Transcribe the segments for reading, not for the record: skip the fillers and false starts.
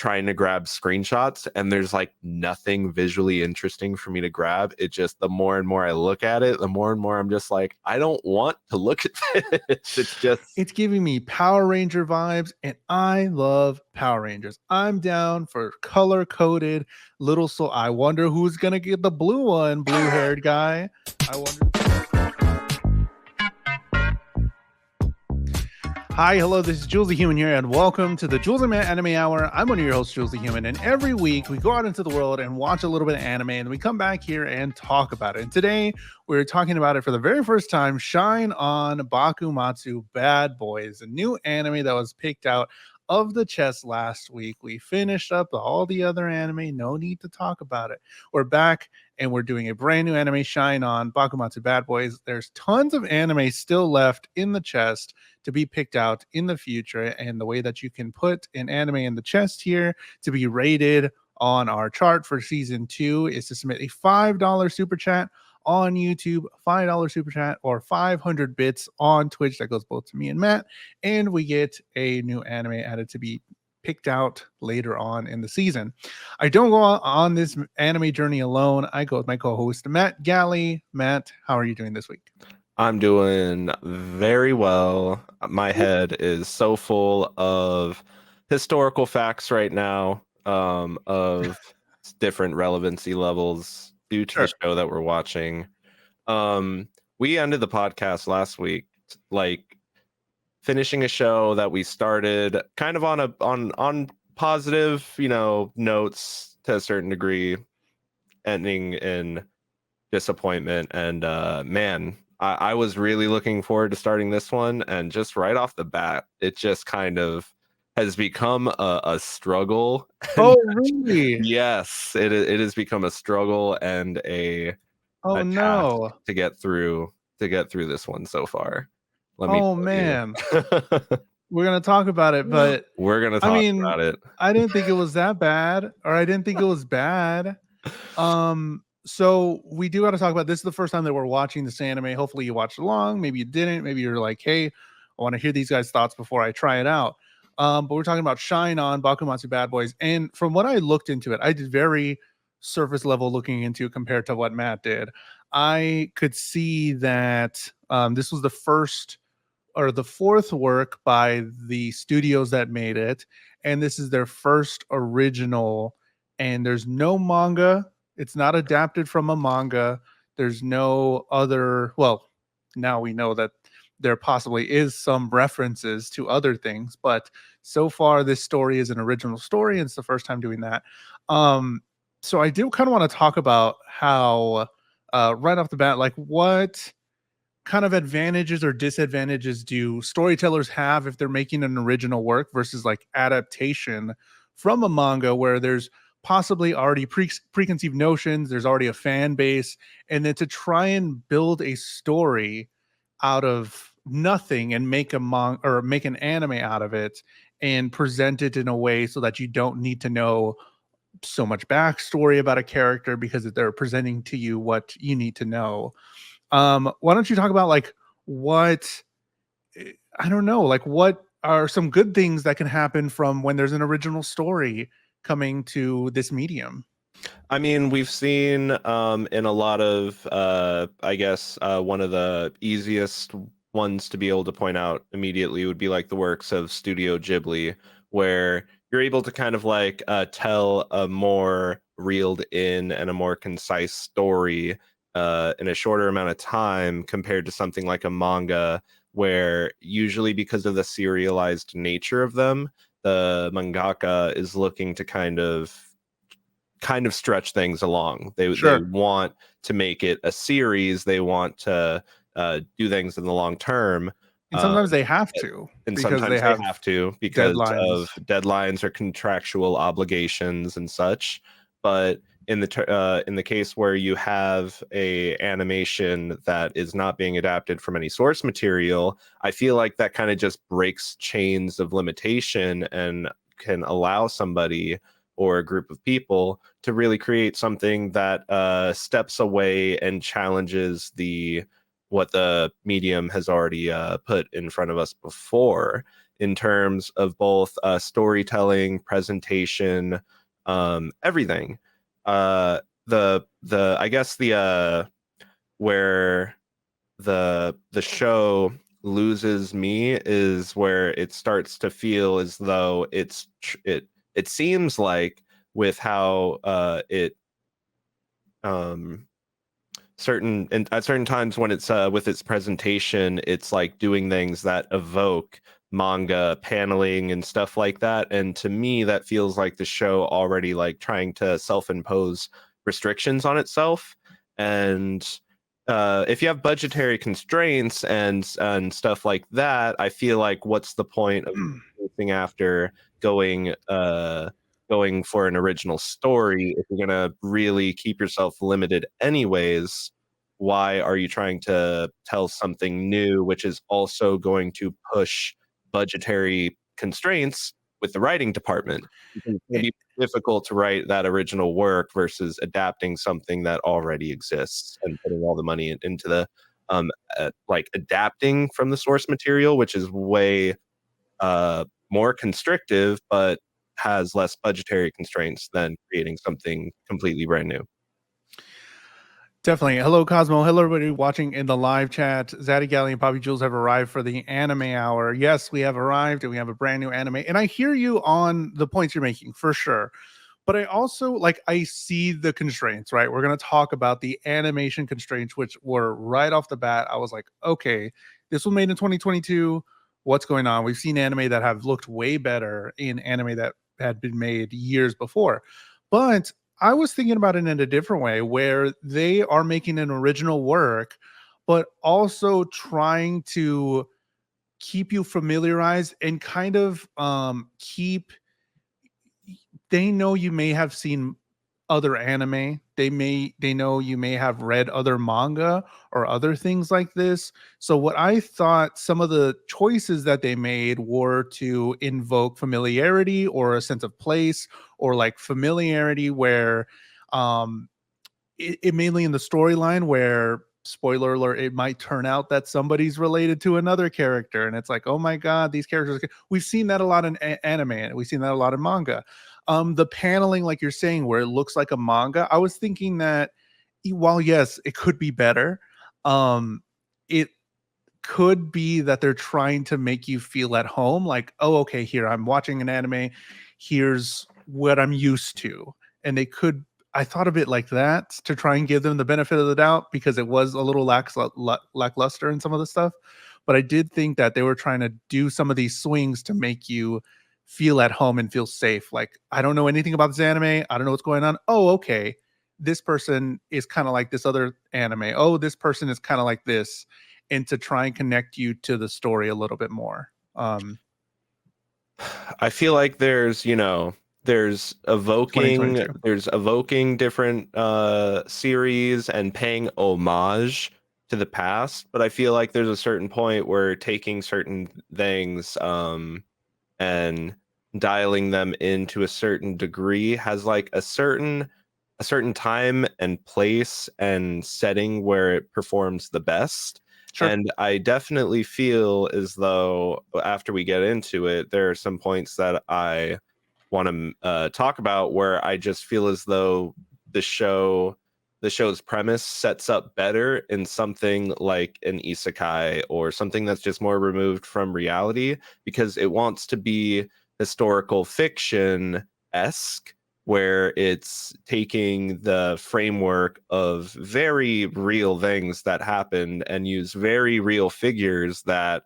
trying to grab screenshots, and there's like nothing visually interesting for me to grab. It just, the more and more I look at it, the more and more I'm just like, I don't want to look at this. It's just, It's giving me Power Ranger vibes, and I love Power Rangers. I'm down for color coded little soul. I wonder who's gonna get the blue one, blue haired guy. I wonder. Hi, hello, this is Jules the Human here, and welcome to the Jules the Anime Hour. I'm one of your hosts, Jules the Human, and every week we go out into the world and watch a little bit of anime, and we come back here and talk about it. And today we're talking about it for the very first time, Shine on Bakumatsu Bad Boys, a new anime that was picked out of the chest last week. We finished up all the other anime, no need to talk about it. We're back and we're doing a brand new anime, Shine on Bakumatsu Bad Boys. There's tons of anime still left in the chest to be picked out in the future, and the way that you can put an anime in the chest here to be rated on our chart for season 2 is to submit a $5 super chat on YouTube, $5 super chat, or 500 bits on Twitch. That goes both to me and Matt, and we get a new anime added to be picked out later on in the season. I don't go on this anime journey alone. I go with my co-host Matt Galley. Matt, how are you doing this week? I'm doing very well. My head is so full of historical facts right now, of different relevancy levels due to the show that we're watching. We ended the podcast last week, like finishing a show that we started kind of on positive, notes to a certain degree, ending in disappointment. And man, I was really looking forward to starting this one, and just right off the bat, it just kind of has become a struggle. Oh, really? Yes, it has become a struggle and a task no to get through this one so far. Let me Oh tell you. man, we're gonna talk about it, but We're gonna I talk mean, about it. I didn't think it was that bad, or I didn't think it was bad. So we do got to talk about this. Is the first time that we're watching this anime. Hopefully, you watched along. Maybe you didn't. Maybe you're like, hey, I want to hear these guys' thoughts before I try it out. But we're talking about Shine on Bakumatsu Bad Boys, and from what I looked into it, I did very surface level looking into compared to what Matt did. I could see that this was the first or the fourth work by the studios that made it, and this is their first original, and there's no manga. It's not adapted from a manga. There's no other, well, now we know that there possibly is some references to other things, but so far this story is an original story, and it's the first time doing that. So I do kind of want to talk about how right off the bat, like what kind of advantages or disadvantages do storytellers have if they're making an original work versus like adaptation from a manga where there's possibly already preconceived notions, there's already a fan base, and then to try and build a story out of nothing and make a manga or make an anime out of it and present it in a way so that you don't need to know so much backstory about a character because they're presenting to you what you need to know. Why don't you talk about like what, I don't know, like what are some good things that can happen from when there's an original story coming to this medium? I mean, we've seen in a lot of I guess one of the easiest ones to be able to point out immediately would be like the works of Studio Ghibli, where you're able to kind of like tell a more reeled in and a more concise story in a shorter amount of time compared to something like a manga, where usually because of the serialized nature of them, the mangaka is looking to kind of stretch things along. They want to make it a series. They want to do things in the long term. And sometimes they have to, and because sometimes they have because deadlines. of deadlines or contractual obligations and such. But in the case where you have a animation that is not being adapted from any source material, I feel like that kind of just breaks chains of limitation and can allow somebody or a group of people to really create something that steps away and challenges what the medium has already put in front of us before. in terms of both storytelling, presentation, everything. The I guess the where the show loses me is where it starts to feel as though it seems like with how it um certain and at certain times when it's with its presentation, it's like doing things that evoke manga paneling and stuff like that, and to me that feels like the show already like trying to self-impose restrictions on itself. And if you have budgetary constraints and stuff like that, I feel like what's the point of anything after going going for an original story if you're going to really keep yourself limited anyways? Why are you trying to tell something new which is also going to push budgetary constraints with the writing department? Because it's going to be difficult to write that original work versus adapting something that already exists and putting all the money into the like adapting from the source material, which is way more constrictive, but has less budgetary constraints than creating something completely brand new. Definitely. Hello, Cosmo. Hello, everybody watching in the live chat. Zaddy Galley and Poppy Jules have arrived for the anime hour. Yes, we have arrived and we have a brand new anime. And I hear you on the points you're making for sure. But I also like, I see the constraints, right? We're going to talk about the animation constraints, which were right off the bat. I was like, okay, this was made in 2022. What's going on? We've seen anime that have looked way better in anime that had been made years before. But I was thinking about it in a different way where they are making an original work, but also trying to keep you familiarized and kind of keep, they know you may have seen other anime. They know you may have read other manga or other things like this. So what I thought some of the choices that they made were to invoke familiarity or a sense of place, or like familiarity where um it mainly in the storyline where, spoiler alert, it might turn out that somebody's related to another character and it's like, oh my god, these characters, we've seen that a lot in anime and we've seen that a lot in manga. The paneling, like you're saying, where it looks like a manga, I was thinking that while yes, it could be better, it could be that they're trying to make you feel at home, like, oh, okay, here I'm watching an anime, here's what I'm used to. And they could, I thought of it like that to try and give them the benefit of the doubt because it was a little lackluster in some of the stuff. But I did think that they were trying to do some of these swings to make you feel at home and feel safe. Like, I don't know anything about this anime, I don't know what's going on. Oh, okay, this person is kind of like this other anime. Oh, this person is kind of like this, and to try and connect you to the story a little bit more. I feel like there's, you know, there's 2022. evoking different series and paying homage to the past, but I feel like there's a certain point where taking certain things and dialing them into a certain degree has like a certain time and place and setting where it performs the best. Sure. And I definitely feel as though after we get into it, there are some points that I want to talk about where I just feel as though the show, the show's premise sets up better in something like an isekai or something that's just more removed from reality because it wants to be historical fiction esque, where it's taking the framework of very real things that happened and use very real figures that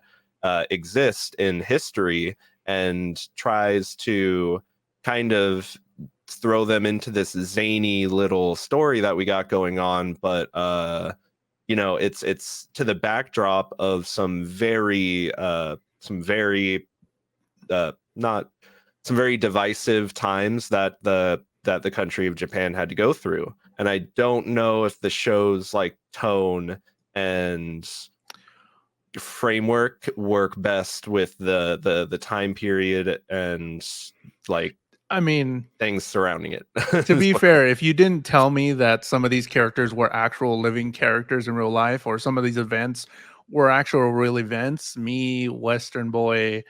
exist in history and tries to kind of throw them into this zany little story that we got going on, but you know, it's to the backdrop of some very not some very divisive times that the country of Japan had to go through. And I don't know if the show's like tone and framework work best with the time period and like I mean, things surrounding it. to be fair, if you didn't tell me that some of these characters were actual living characters in real life, or some of these events were actual real events, me, Western boy,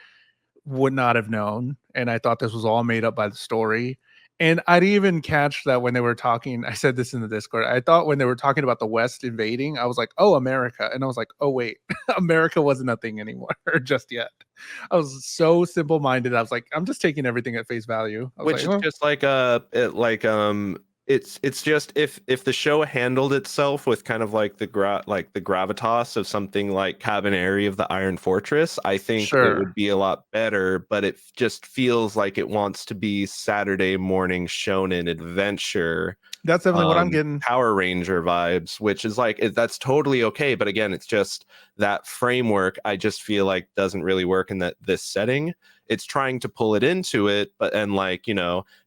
would not have known. And I thought this was all made up by the story. And I didn't even catch that when they were talking. I said this in the Discord. I thought when they were talking about the West invading, I was like, oh, America. And I was like, oh, wait, America wasn't a thing anymore just yet. I was so simple minded. I was like, I'm just taking everything at face value. I was Which like, is oh, just like it's just if the show handled itself with kind of like the gravitas of something like Cabaneri of the Iron Fortress, I think it sure. would be a lot better, but it just feels like it wants to be Saturday morning shonen adventure, That's definitely what I'm getting. Power Ranger vibes, which is like that's totally okay, but again, it's just that framework I just feel like doesn't really work in that this setting. It's trying to pull it into it, but and like,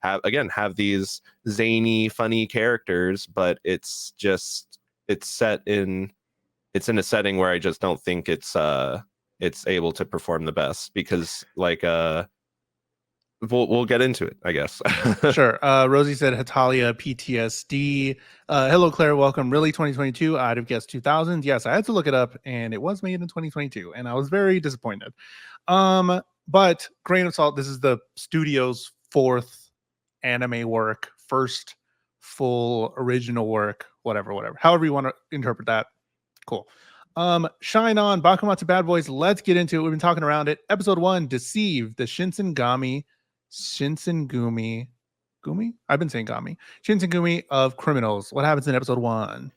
have these zany, funny characters, but it's set in it's in a setting where I just don't think it's able to perform the best because like we'll get into it, I guess. Sure. Rosie said Hatalia PTSD. Hello, Claire. Welcome. Really, 2022? I'd have guessed 2000. Yes, I had to look it up, and it was made in 2022, and I was very disappointed. But grain of salt. This is the studio's fourth anime work, first full original work, whatever, whatever. However you want to interpret that. Cool. Shine on Bakumatsu Bad Boys. Let's get into it. We've been talking around it. Episode 1, Deceive, the Shinsengumi. Gumi? I've been saying Gami. Shinsengumi of criminals. What happens in episode 1?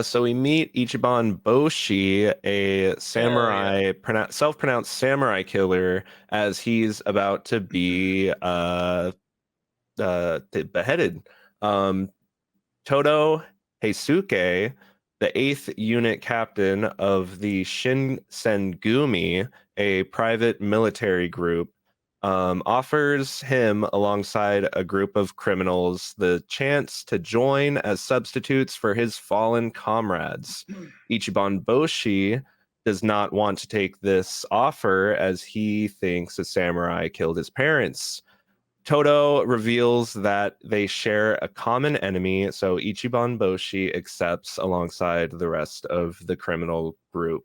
So we meet Ichiban Boshi, a Hell yeah. samurai, self-pronounced samurai killer, as he's about to be beheaded. Um, Todo Heisuke, the 8th unit captain of the Shinsengumi, a private military group, offers him, alongside a group of criminals, the chance to join as substitutes for his fallen comrades. Ichiban Boshi does not want to take this offer as he thinks a samurai killed his parents. Toto reveals that they share a common enemy, so Ichiban Boshi accepts alongside the rest of the criminal group.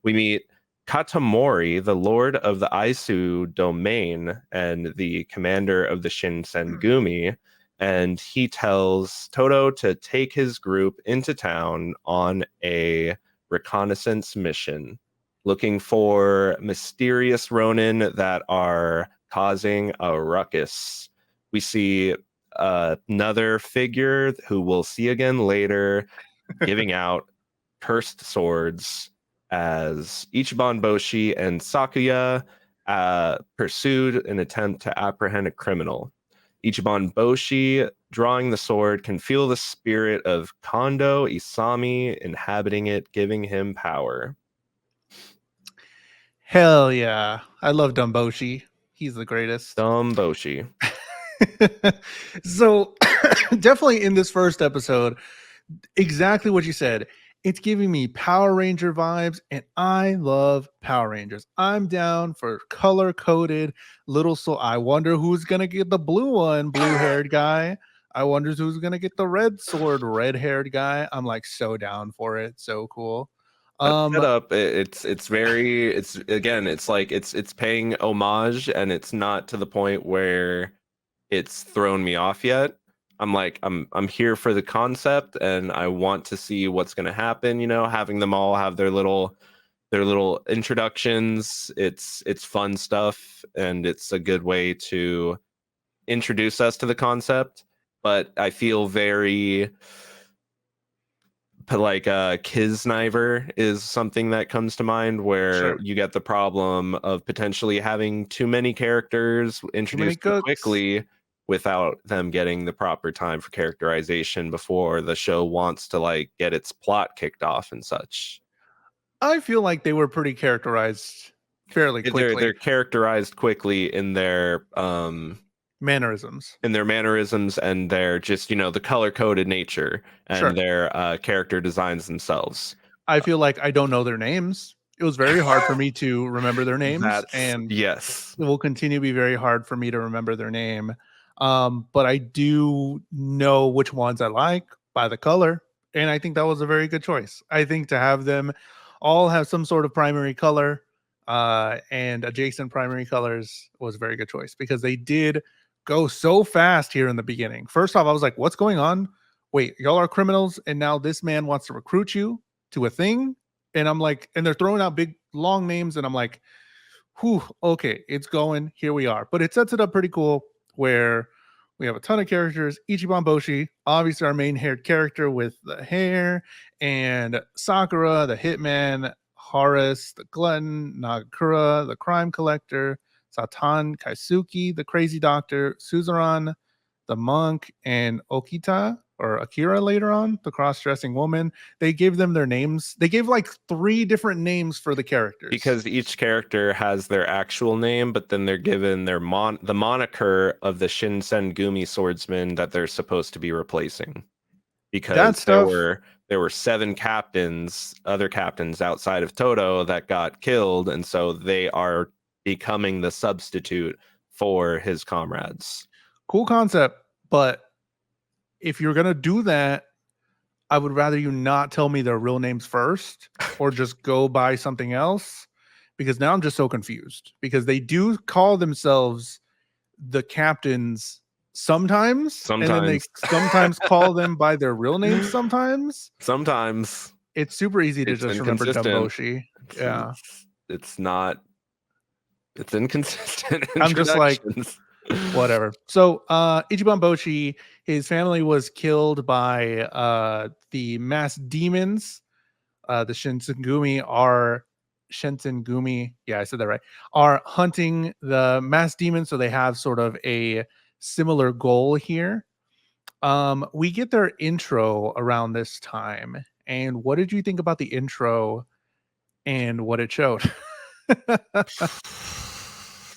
We meet Katamori, the lord of the Aisu domain and the commander of the Shinsengumi, and he tells Toto to take his group into town on a reconnaissance mission, looking for mysterious Ronin that are causing a ruckus. We see another figure who we'll see again later giving out cursed swords as Ichiban Boshi and Sakuya pursued an attempt to apprehend a criminal. Ichiban Boshi, drawing the sword, can feel the spirit of Kondo Isami inhabiting it, giving him power. Hell yeah. I love Dumboshi. He's the greatest. Dumb Boshi. So definitely in this first episode, exactly what you said. It's giving me Power Ranger vibes, and I love Power Rangers. I'm down for color coded little soul. I wonder who's gonna get the blue one, blue haired guy. I wonder who's gonna get the red sword, red haired guy. I'm like so down for it. So cool. That Um, setup, it's very, it's again, it's like it's paying homage, and it's not to the point where it's thrown me off yet. I'm like I'm here for the concept, and I want to see what's going to happen. Having them all have their little introductions. It's fun stuff, and it's a good way to introduce us to the concept. But I feel very like Kisniver is something that comes to mind, where sure. you get the problem of potentially having too many characters Too many introduced too cooks. quickly without them getting the proper time for characterization before the show wants to like get its plot kicked off and such. I feel like they were pretty characterized fairly They're quickly. characterized quickly Mannerisms. in their mannerisms and their just the color coded nature and Sure. their character designs themselves. I feel like I don't know their names. It was very hard for me to remember their names, That's and yes. it will continue to be very hard for me to remember their name. But I do know which ones I like by the color, and I think that was a very good choice. I think to have them all have some sort of primary color, And adjacent primary colors was a very good choice because they did go so fast here in the beginning. First off, I was like, what's going on? Wait, y'all are criminals, and now this man wants to recruit you to a thing. And I'm like, and they're throwing out big long names, and I'm like, whew, okay, it's going. Here we are. But it sets it up pretty cool where we have a ton of characters. Ichiban Boshi, obviously our main haired character with the hair, and Sakura, the hitman, Horace, the glutton, Nagakura, the crime collector, Satan, Kaisuke, the crazy doctor, Suzuran, the monk, and Okita or Akira later on, the cross-dressing woman. They gave them their names. They gave like 3 different names for the characters. Because each character has their actual name, but then they're given their the moniker of the Shinsengumi swordsman that they're supposed to be replacing. Because that stuff, there were 7 captains, other captains outside of Toto that got killed, and so they are becoming the substitute for his comrades. cool concept, but if you're gonna do that, I would rather you not tell me their real names first or just go by something else, because now I'm just so confused because they do call themselves the captains sometimes, and then they sometimes call them by their real names Sometimes it's super easy to it's just remember inconsistent. Dumboshi. Yeah. It's not. It's inconsistent I'm just like, introductions. whatever. So Ichiban Boshi, his family was killed by the masked demons. The Shinsengumi, yeah, I said that right, are hunting the masked demons, so they have sort of a similar goal here. We get their intro around this time. And what did you think about the intro and what it showed?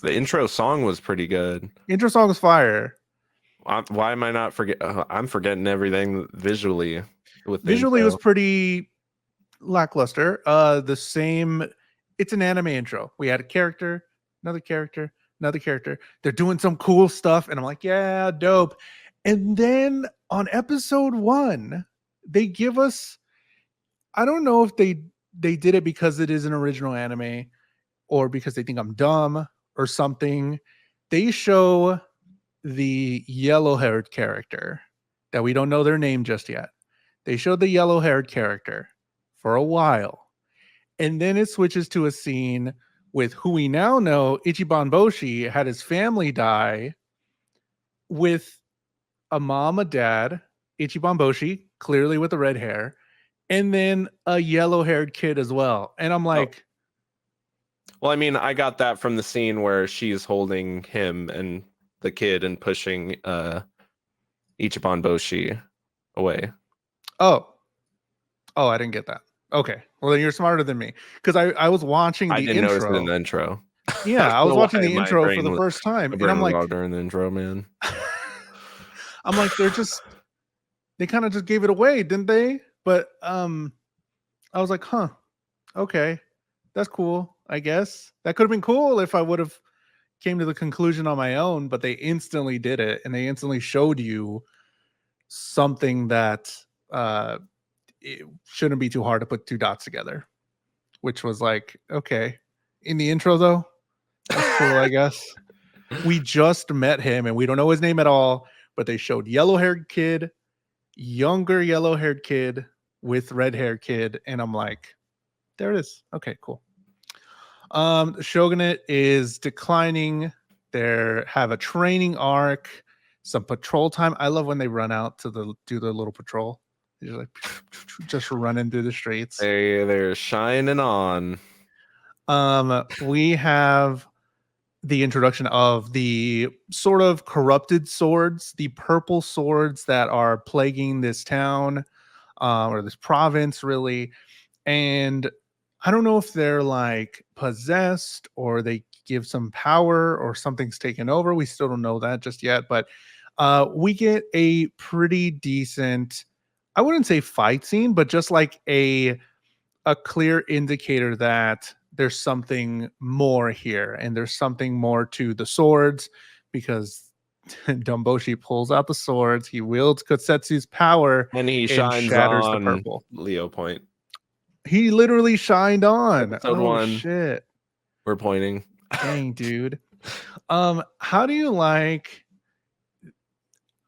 The intro song was pretty good. Intro song was fire. Why am I not forget? I'm forgetting everything visually with the Visually, it was intro. pretty lackluster. The same. It's an anime intro. We had a character, another character, another character. They're doing some cool stuff, and I'm like, yeah, dope. And then on episode 1, they give us. I don't know if they did it because it is an original anime or because they think I'm dumb or something. They show the yellow-haired character that we don't know their name just yet. They showed the yellow-haired character for a while. And then it switches to a scene with who we now know, Ichiban Boshi, had his family die with a mom, a dad, Ichiban Boshi, clearly with the red hair, and then a yellow-haired kid as well. And I'm like, well, I mean, I got that from the scene where she's holding him and the kid and pushing Ichiban Boshi away. oh, I didn't get that. Okay, well then you're smarter than me because I was watching I the didn't notice it in intro. the intro. Yeah, I was watching the My intro for brain the was first time, my and brain I'm was like, all during the intro, man. I'm like, they kind of just gave it away, didn't they? But I was like, huh, okay, that's cool. I guess that could have been cool if I would have came to the conclusion on my own, but they instantly did it, and they instantly showed you something that it shouldn't be too hard to put 2 dots together, which was like, okay. In the intro though, that's cool, I guess. We just met him and we don't know his name at all, but they showed yellow-haired kid, younger yellow-haired kid with red-haired kid, and I'm like, there it is. Okay, cool. Shogunate is declining. They have a training arc, some patrol time. I love when they run out to do the little patrol. They're like just running through the streets. They're shining on. We have the introduction of the sort of corrupted swords, the purple swords that are plaguing this town or this province, really. And I don't know if they're like possessed or they give some power or something's taken over. We still don't know that just yet, but we get a pretty decent, I wouldn't say fight scene, but just like a clear indicator that there's something more here and there's something more to the swords because Dumboshi pulls out the swords, he wields Kotsetsu's power And he and shines shatters the on purple. Leo Point. He literally shined on. Episode Oh 1. shit. We're pointing. Dang, dude. How do you like?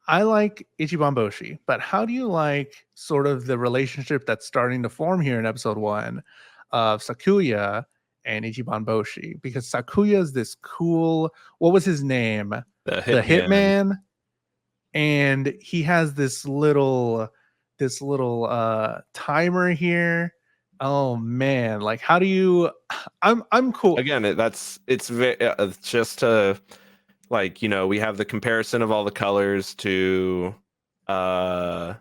I like Ichiban Boshi, but how do you like sort of the relationship that's starting to form here in episode 1 of Sakuya and Ichiban Boshi? Because Sakuya is this cool, what was his name? The The hitman. hitman, and he has this little timer here. Oh man, like how do you I'm cool. Again, it's just to, like, we have the comparison of all the colors to uh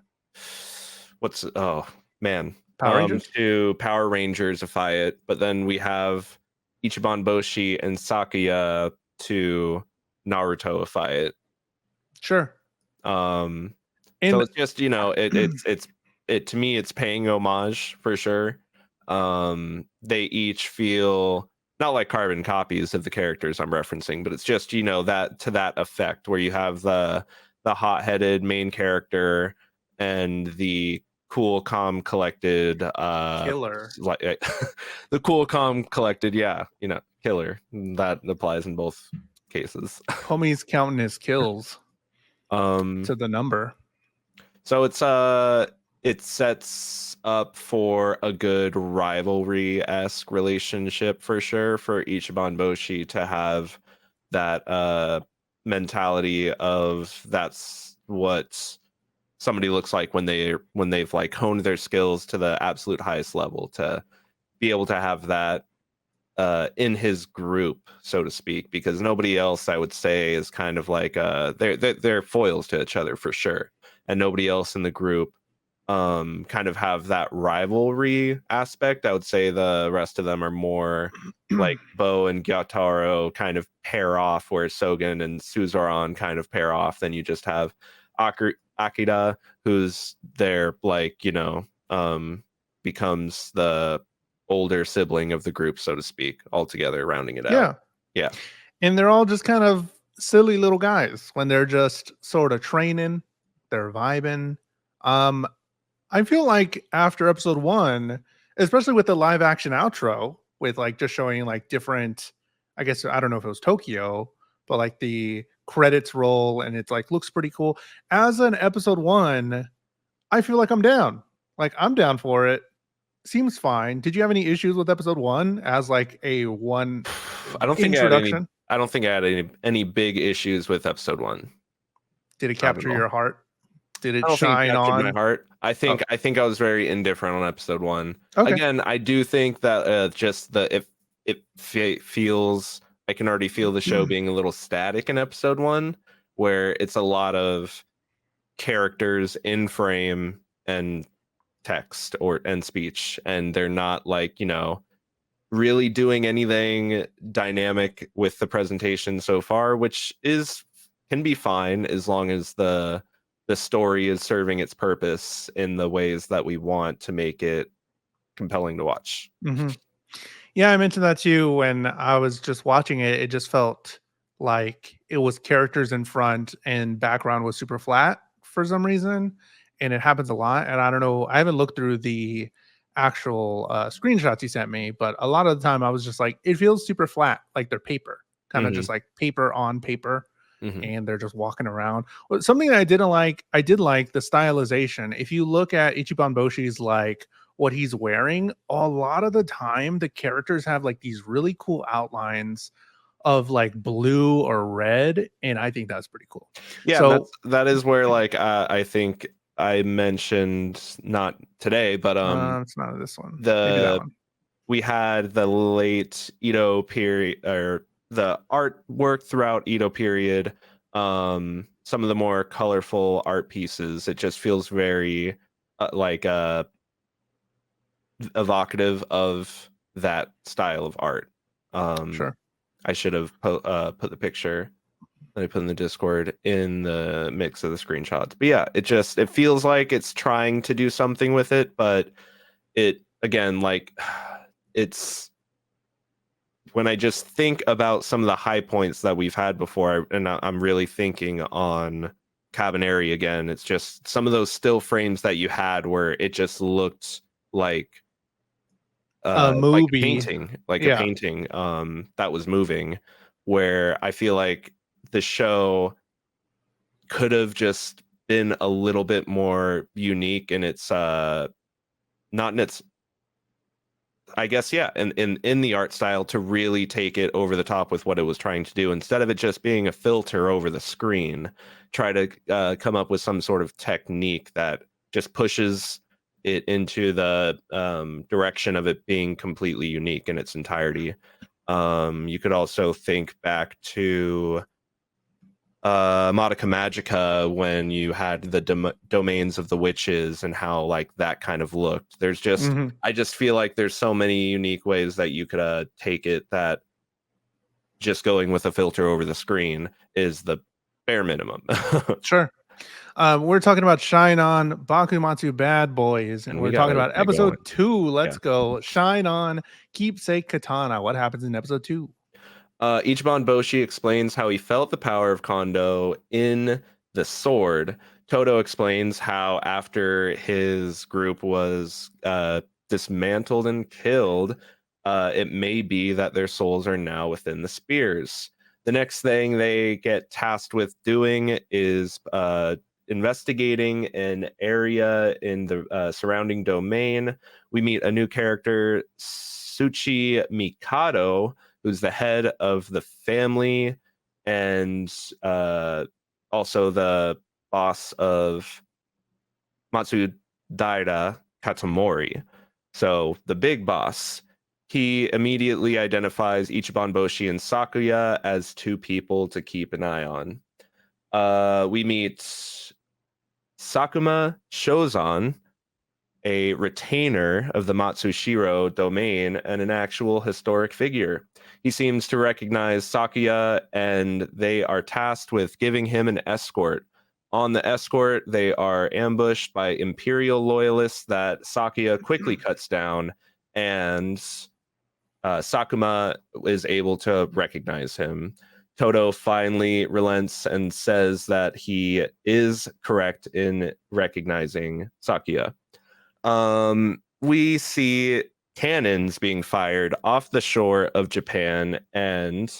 what's, oh man, Power Rangers? to Power Rangersify it, but then we have Ichiban Boshi and Sakuya to Narutoify it. Sure. um so And it's just, it to me, it's paying homage for sure. They each feel not like carbon copies of the characters I'm referencing, but it's just, that to that effect where you have the hot-headed main character and the cool, calm, collected, killer. like the cool, calm, collected, yeah, killer. That applies in both cases. Homie's counting his kills um to the number. So it sets up for a good rivalry-esque relationship for sure, for Ichiban Boshi to have that mentality of that's what somebody looks like when they've like honed their skills to the absolute highest level, to be able to have that in his group, so to speak, because nobody else, I would say, is kind of like they're foils to each other for sure, and nobody else in the group kind of have that rivalry aspect. I would say the rest of them are more like Bo and Gyataro kind of pair off, where Sogen and Suzaran kind of pair off. Then you just have Akira, who's their, like, becomes the older sibling of the group, so to speak, altogether, rounding it out. Yeah. Yeah. And they're all just kind of silly little guys when they're just sort of training, they're vibing. Um, I feel like after episode 1, especially with the live action outro, with like just showing like different, I guess I don't know if it was Tokyo, but like the credits roll and it's like looks pretty cool. As an episode 1, I feel like I'm down. Like I'm down for it. Seems fine. Did you have any issues with episode 1 as like a one I don't think I had any. introduction? I don't think I had any big issues with episode 1. Did it Not at capture all. your heart? Did I it don't think it shine captured my on? heart. I Oh, think I think I was very indifferent on episode 1. okay. Again, I do think that just the if it feels, I can already feel the show being a little static in episode 1, where it's a lot of characters in frame and text or and speech, and they're not, like, really doing anything dynamic with the presentation so far, which is can be fine as long as the story is serving its purpose in the ways that we want to make it compelling to watch. Mhm. Yeah, I mentioned that too when I was just watching it. It just felt like it was characters in front and background was super flat for some reason. And it happens a lot. And I don't know, I haven't looked through the actual screenshots you sent me, but a lot of the time I was just like, it feels super flat, like they're paper, kind of just Hmm. like paper on paper. Hmm. And they're just walking around. Well, something that I didn't like, I did like the stylization. If you look at Ichiban Boshi's like what he's wearing, a lot of the time the characters have like these really cool outlines of like blue or red, and I think that's pretty cool. Yeah, and So that is where, like, I think I mentioned, not today, but it's not this one, maybe that the one. we had the late Edo period, or the artwork throughout Edo period. Some of the more colorful art pieces, it just feels very like evocative of that style of art. Um, Sure. I should have put the picture that I put in the Discord in the mix of the screenshots. But yeah, it feels like it's trying to do something with it, but it, again, like, it's when I just think about some of the high points that we've had before, I'm really thinking on Cabaneri again. It's just some of those still frames that you had where it just looked like like a Movie. painting, like a Yeah. painting that was moving, where I feel like the show could have just been a little bit more unique in its not in its I guess yeah, in the art style to really take it over the top with what it was trying to do instead of it just being a filter over the screen. Try to come up with some sort of technique that just pushes it into the direction of it being completely unique in its entirety. You could also think back to Madoka Magica when you had the domains of the witches and how like that kind of looked. There's just Hmm. I just feel like there's so many unique ways that you could take it that just going with a filter over the screen is the bare minimum. Sure. We're talking about Shine On Bakumatsu Bad Boys, and And we we're gotta talking about get going. episode 2. Yeah. Let's go. Shine On Keepsake Katana. What happens in episode 2? Ichiban Boshi explains how he felt the power of Kondo in the sword. Toto explains how after his group was dismantled and killed, it may be that their souls are now within the spears. The next thing they get tasked with doing is investigating an area in the surrounding domain. We meet a new character, Suchi Mikado, who's the head of the family and also the boss of Matsudaira Katamori. So the big boss. He immediately identifies Ichiban Boshi and Sakuya as two people to keep an eye on. We meet Sakuma Shozan, a retainer of the Matsushiro domain and an actual historic figure. He seems to recognize Sakuya, and they are tasked with giving him an escort. On the escort, they are ambushed by Imperial loyalists that Sakuya quickly cuts down, and Sakuma is able to recognize him. Toto finally relents and says that he is correct in recognizing Sakuya. We see cannons being fired off the shore of Japan, and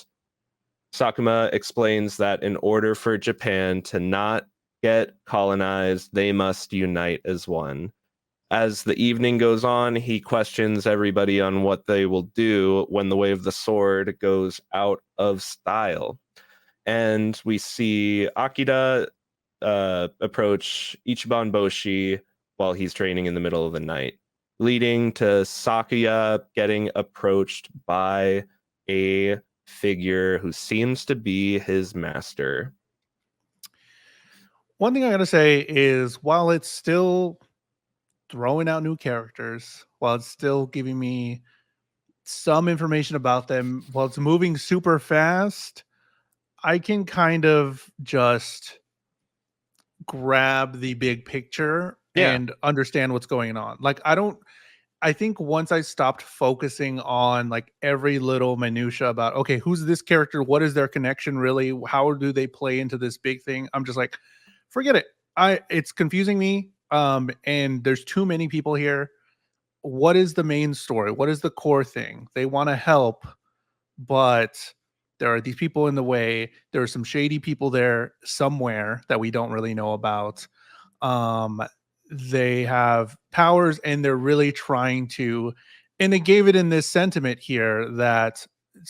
Sakuma explains that in order for Japan to not get colonized, they must unite as one. As the evening goes on, he questions everybody on what they will do when the way of the sword goes out of style. And we see Akira approach Ichiban Boshi while he's training in the middle of the night, leading to Sakuya getting approached by a figure who seems to be his master. One thing I gotta say is while it's still throwing out new characters, while it's still giving me some information about them, while it's moving super fast, I can kind of just grab the big picture Yeah, and understand what's going on. Like I think once I stopped focusing on like every little minutia about okay, who's this character? What is their connection really? How do they play into this big thing? I'm just like, forget it. It's confusing me. And there's too many people here. What is the main story? What is the core thing? They want to help, but there are these people in the way. There are some shady people there somewhere that we don't really know about. um they have powers and they're really trying to, and they gave it in this sentiment here that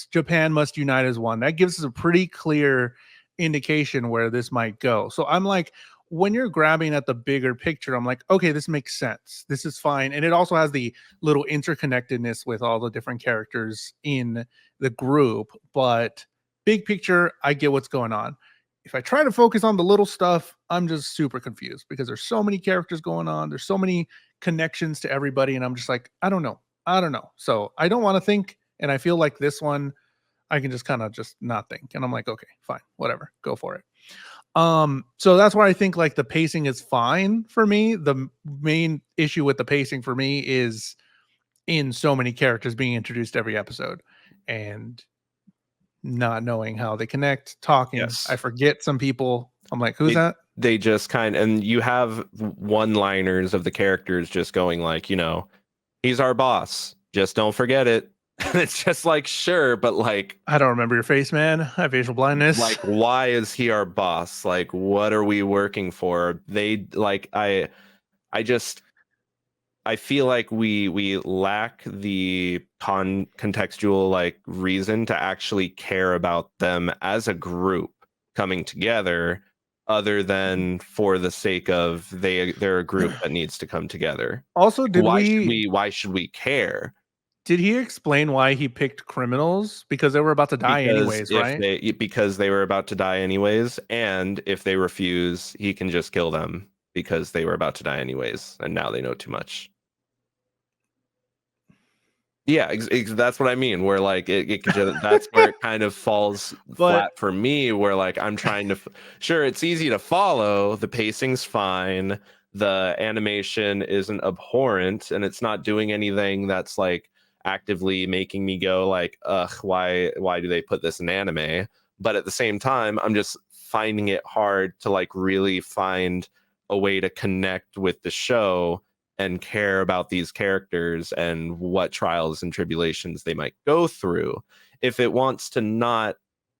Japan must unite as one. That gives us a pretty clear indication where this might go. So I'm like, when you're grabbing at the bigger picture, I'm like, okay, this makes sense, this is fine. And it also has the little interconnectedness with all the different characters in the group. But big picture, I get what's going on. If I try to focus on the little stuff, I'm just super confused because there's so many characters going on. There's so many connections to everybody. And I'm just like, I don't know. I don't know. So I don't want to think. And I feel like this one, I can just kind of just not think. And I'm like, okay, fine, whatever, go for it. So that's why I think like the pacing is fine for me. The main issue with the pacing for me is in so many characters being introduced every episode and not knowing how they connect, talking. I yes. forget some people. I'm like, who's They that? they just and you have one-liners of the characters just going like, he's our boss. just don't forget it. And it's just like, sure, but I don't remember your face, man. I have facial blindness. like why is he our boss? Like what are we working for? They like I just I feel like we lack the contextual like reason to actually care about them as a group coming together, other than for the sake of they're a group that needs to come together. Also, Why should we care? did he explain why he picked criminals? Because they were about to die anyways, right? Because they were about to die anyways, and if they refuse, he can just kill them because they were about to die anyways, and now they know too much. Yeah, that's what I mean. Where like it could just that's where it kind of falls But flat for me. Where like I'm trying to, sure, it's easy to follow. The pacing's fine. The animation isn't abhorrent, and it's not doing anything that's like actively making me go like, ugh, why do they put this in anime? But at the same time, I'm just finding it hard to like really find a way to connect with the show and care about these characters and what trials and tribulations they might go through. If it wants to not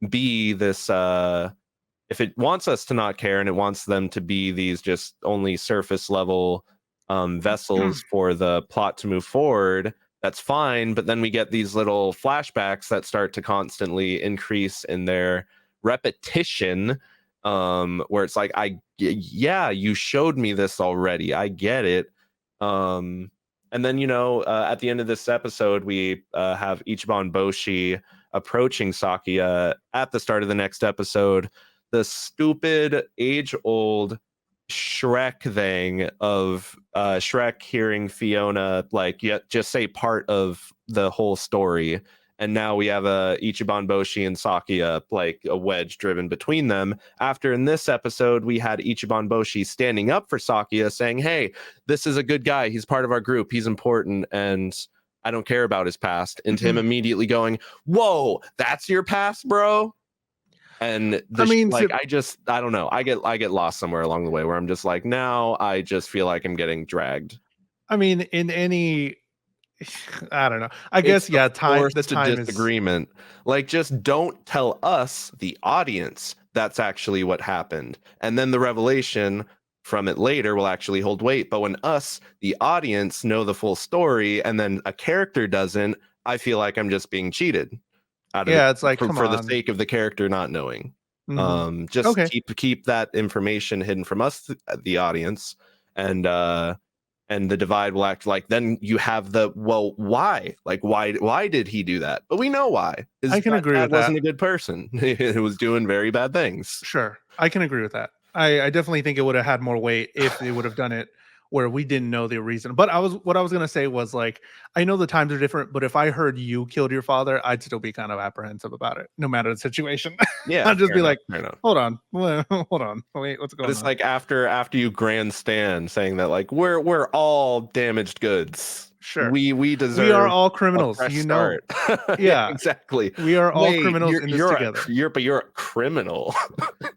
be this if it wants us to not care and it wants them to be these just only surface level vessels for the plot to move forward, that's fine. But then we get these little flashbacks that start to constantly increase in their repetition, where it's like, yeah, you showed me this already. I get it. And then, at the end of this episode, we have Ichiban Boshi approaching Sakia at the start of the next episode. The stupid age old Shrek thing of Shrek hearing Fiona like just say part of the whole story. And now we have a Ichiban Boshi and Sakia, like a wedge driven between them. After in this episode, we had Ichiban Boshi standing up for Sakia, saying, "Hey, this is a good guy. He's part of our group. He's important, and I don't care about his past." And him immediately going, "Whoa, that's your past, bro." And I mean, like I don't know. I get lost somewhere along the way where I'm just like, now I just feel like I'm getting dragged. in any, I don't know. I It's guess the yeah. Time the forced time is disagreement. Like, just don't tell us, the audience, that's actually what happened. And then the revelation from it later will actually hold weight. But when us, the audience, know the full story and then a character doesn't, I feel like I'm just being cheated out of it yeah. It's like, come for the on. sake of the character not knowing. Mhm. Just Okay, keep that information hidden from us, the audience, and the divide will act like then you have the, well, why, like why did he do that? But we know why, I is can that agree dad with that. wasn't a good person. He was doing very bad things. Sure, I can agree with that. I definitely think it would have had more weight if they would have done it where we didn't know the reason. But what I was gonna say was like, I know the times are different, but if I heard you killed your father, I'd still be kind of apprehensive about it, no matter the situation. Yeah, I'd just fair be enough, like, fair enough. hold on, hold on, wait, what's But going it's on? like after you grandstand saying that like we're all damaged goods. Sure, We we are deserve all a criminals, fresh you know. start. Yeah, Yeah, exactly. we are all Wait, criminals in this together. you're a criminal.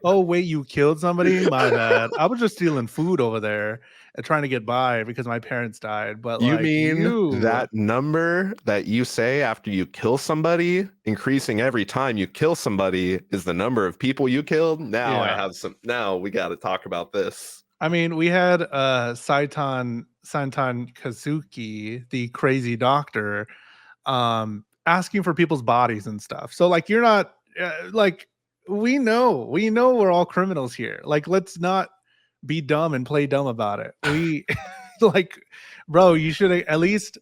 Oh, wait, you killed somebody? My bad. I was just stealing food over there and trying to get by because my parents died. But You like mean you, that number that you say after you kill somebody, increasing every time you kill somebody, is the number of people you killed? yeah. Now we got to talk about this. I mean, we had Saitan Kazuki, the crazy doctor, asking for people's bodies and stuff. So like you're not like we know we're all criminals here. Like let's not be dumb and play dumb about it. We like bro, you should at least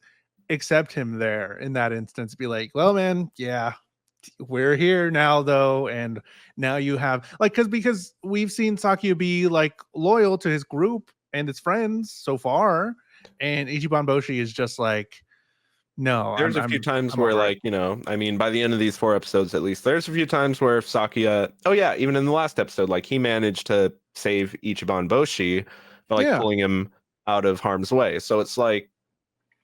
accept him there in that instance. Be like, well, man, yeah, we're here now though, and now you have like because we've seen Sakia be like loyal to his group and his friends so far, and Ichiban Boshi is just like, no, There's a few times I'm where, over it. like, I mean, by the end of these 4 episodes, at least, there's a few times where Sakia, oh yeah, even in the last episode, like he managed to save Ichiban Boshi by like Yeah, pulling him out of harm's way. So it's like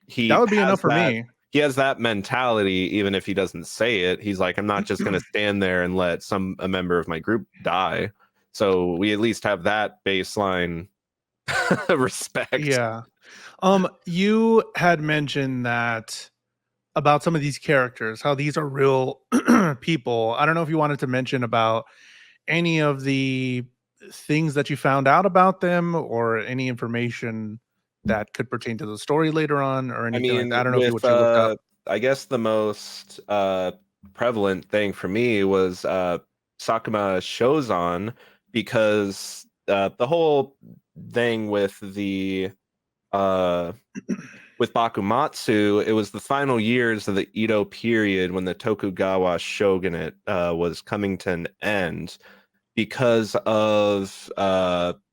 that he would be has enough for that me. he has that mentality, even if he doesn't say it. He's like, I'm not just gonna stand there and let a member of my group die. So we at least have that baseline respect. Yeah. You had mentioned that about some of these characters, how these are real people. I don't know if you wanted to mention about any of the things that you found out about them or any information that could pertain to the story later on or I anything like that. mean, I don't know if you with what you looked up. I guess the most prevalent thing for me was Sakuma Shozan, because the whole thing uh with Bakumatsu, it was the final years of the Edo period when the Tokugawa shogunate was coming to an end because of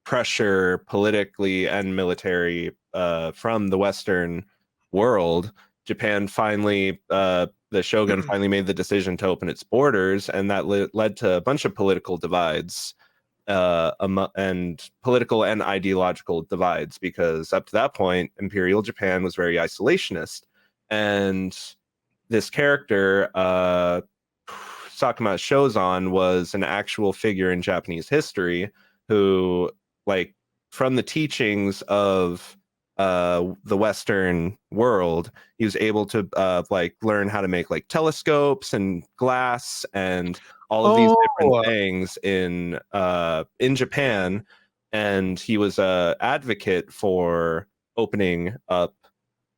pressure politically and military from the Western world. Japan finally, the shogun finally made the decision to open its borders, and that led to a bunch of political divides, and political and ideological divides, because up to that point, Imperial Japan was very isolationist. And this character, Sakuma Shozan, was an actual figure in Japanese history who, like, from the teachings of the Western world, he was able to like learn how to make like telescopes and glass and all of these different Oh, things in Japan, and he was a advocate for opening up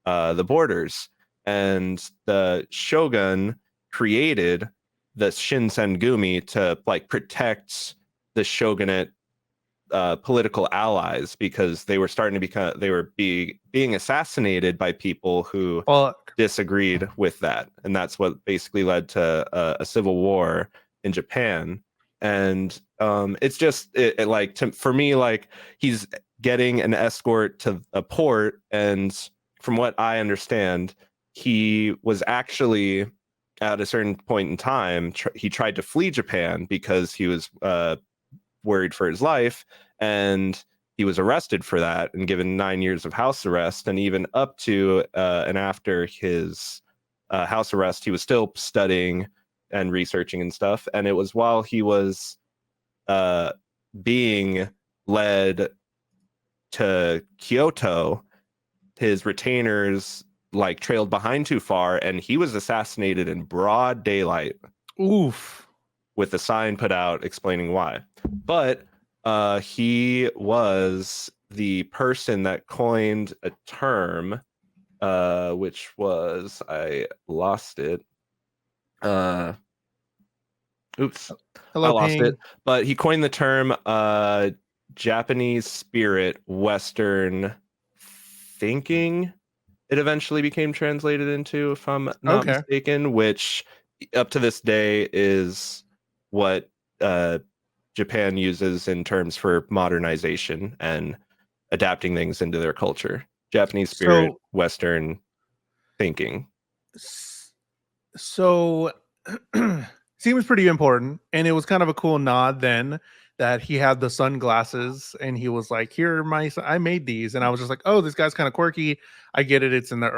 the borders. And the shogun created the Shinsengumi to like protect the shogunate political allies, because they were starting to become being assassinated by people who fuck. disagreed with that, and that's what basically led to a civil war in Japan. And it's just like for me, like, he's getting an escort to a port, and from what I understand, he was actually at a certain point in time he tried to flee Japan because he was worried for his life, and he was arrested for that and given 9 years of house arrest. And even up to and after his house arrest, he was still studying and researching and stuff. And it was while he was uh, being led to Kyoto, his retainers like trailed behind too far, and he was assassinated in broad daylight Oof. with a sign put out explaining why. But he was the person that coined a term, which was, I lost it. Uh, oops, I Hello, lost it. Ping. But he coined the term Japanese spirit Western thinking. It eventually became translated into, if I'm not Okay. mistaken, which up to this day is what Japan uses in terms for modernization and adapting things into their culture. Japanese spirit, So Western thinking. s- so seems pretty important, and it was kind of a cool nod then that he had the sunglasses and he was like, here are I made these, and I was just like, oh, this guy's kind of quirky. I get it, it's in the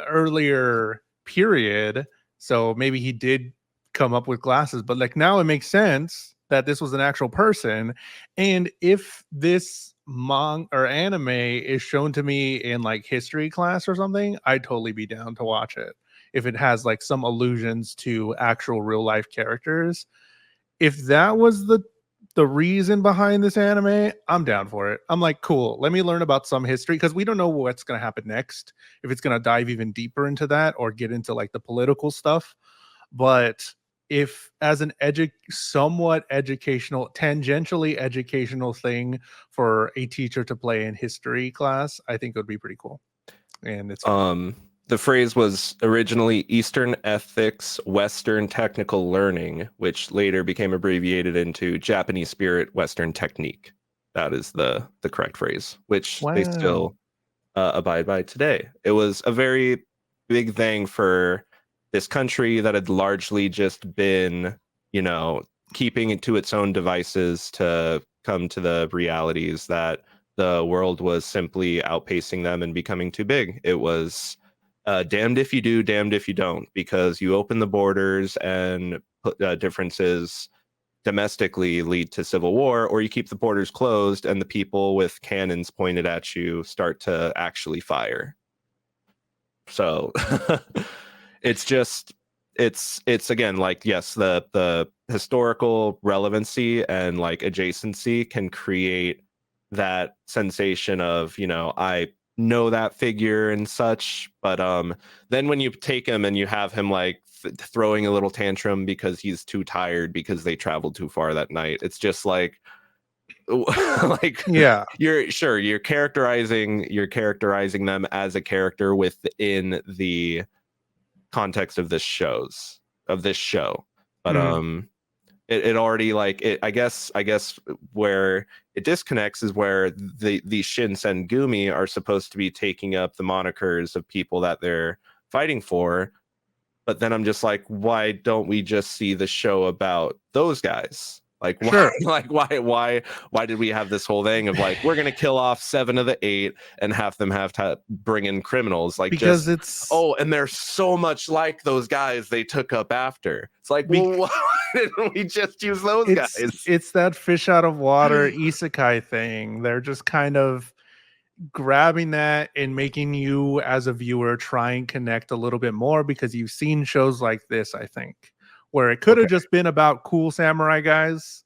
earlier period, so maybe he did come up with glasses, but like now it makes sense that this was an actual person. And if this manga or anime is shown to me in like history class or something, I'd totally be down to watch it if it has like some allusions to actual real life characters. If that was the reason behind this anime, I'm down for it. I'm like, cool. Let me learn about some history, because we don't know what's going to happen next. If it's going to dive even deeper into that or get into like the political stuff, but if as an somewhat educational, tangentially educational thing for a teacher to play in history class, I think it would be pretty cool. And it's fun. The phrase was originally Eastern Ethics, Western Technical Learning, which later became abbreviated into Japanese Spirit, Western Technique. That is the correct phrase, which they Wow. still abide by today. It was a very big thing for this country that had largely just been, you know, keeping it to its own devices to come to the realities that the world was simply outpacing them and becoming too big. It was damned if you do, damned if you don't, because you open the borders and differences domestically lead to civil war, or you keep the borders closed and the people with cannons pointed at you start to actually fire. So it's just it's again like yes, the historical relevancy and like adjacency can create that sensation of, you know, I know that figure and such, but then when you take him and you have him like throwing a little tantrum because he's too tired because they traveled too far that night, it's just like like Yeah, you're characterizing them as a character within the context of this show, but mhm, it already like it I guess where it disconnects is where the Shinsengumi are supposed to be taking up the monikers of people that they're fighting for, but then I'm just like, why don't we just see the show about those guys? Like why sure. why did we have this whole thing of like we're gonna kill off 7 of the 8 and have them have to bring in criminals? Like Because just it's oh, and they're so much like those guys they took up after. It's like, be, well, why didn't we just use those it's guys? it's that fish out of water isekai thing. They're just kind of grabbing that and making you as a viewer try and connect a little bit more because you've seen shows like this, I think, where it could have Okay. just been about cool samurai guys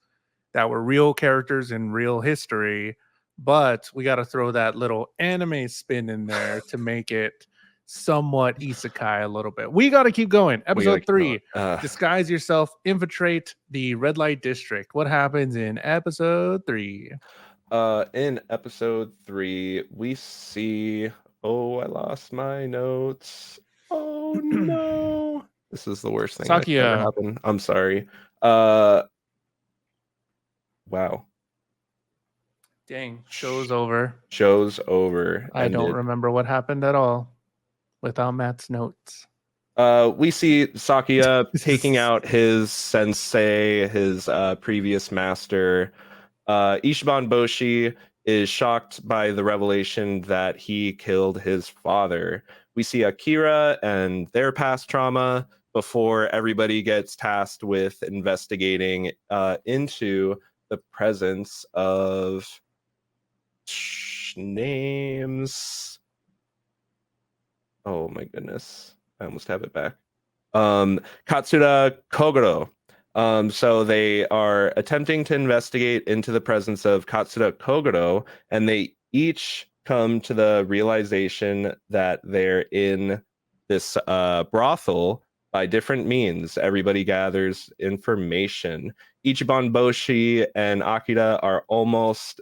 that were real characters in real history, but we got to throw that little anime spin in there to make it somewhat isekai a little bit. We got to keep going. We gotta Episode keep going. 3, disguise yourself, infiltrate the red light district. What happens in episode 3? In episode 3, we see. Oh, I lost my notes. Oh no. This is the worst thing that could ever Sakia, happen. I'm sorry. Uh, wow. dang, show's over. Show's over. I don't Ended. remember what happened at all without Matt's notes. We see Sakia taking out his sensei, his previous master. Ishiban Boshi is shocked by the revelation that he killed his father. We see Akira and their past trauma before everybody gets tasked with investigating into the presence of names. Oh my goodness. I almost have it back. Katsura Kogoro. So they are attempting to investigate into the presence of Katsura Kogoro, and they each come to the realization that they're in this brothel by different means. Everybody gathers information. Ichiban Boshi and Akira are almost